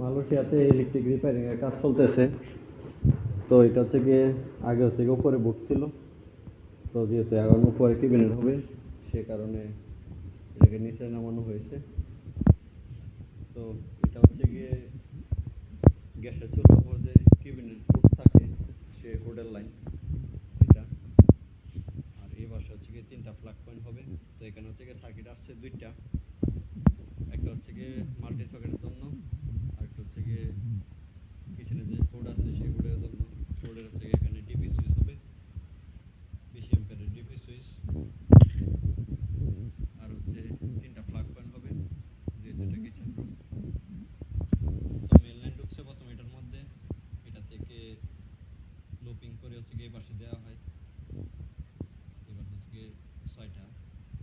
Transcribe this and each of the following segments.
মালয়েশিয়াতে electric repairing এর কাজ চলতেছে। তো এটা হচ্ছে গিয়ে আগে হচ্ছে গিয়ে উপরে বোর্ড ছিল, তো যেহেতু এখন উপরে কেবিনেট হবে সে কারণে এটাকে নিচে নামানো হয়েছে। তো এটা হচ্ছে গিয়ে গ্যাসের চুলার উপর যে কেবিনেট হুড থাকে সে হুডের লাইন এটা। আর এই পাশে হচ্ছে গিয়ে 3টা প্লাগ পয়েন্ট হবে। তো এখানে হচ্ছে গিয়ে সার্কিট আসছে 2টা, একটা হচ্ছে গিয়ে মাল্টি সকেটের জন্য, আর একটা হচ্ছে গিয়ে পিছনে যে হুড আছে সেই হুডের জন্য। হুডের হচ্ছে গিয়ে এখানে ডিপি সুইচ হবে, 20 অ্যাম্পিয়ারের ডিপি সুইচ। আর হচ্ছে 3টা প্লাগ পয়েন্ট হবে, যেহেতু এটা কিচেন রুম। তো মেইন লাইন ঢুকছে প্রথম এটার মধ্যে, এটা থেকে লুপিং করে হচ্ছে গিয়ে এই পাশে দেওয়া হয়। এবার হচ্ছে গিয়ে 6টা,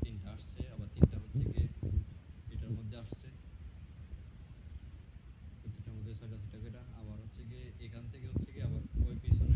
3টা আসছে, আবার 3টা হচ্ছে গিয়ে এটার মধ্যে আসছে। প্রতিটার মধ্যে 6টা 6টা করে। আবার হচ্ছে গিয়ে এখান থেকে হচ্ছে গিয়ে আবার ওই পিছনে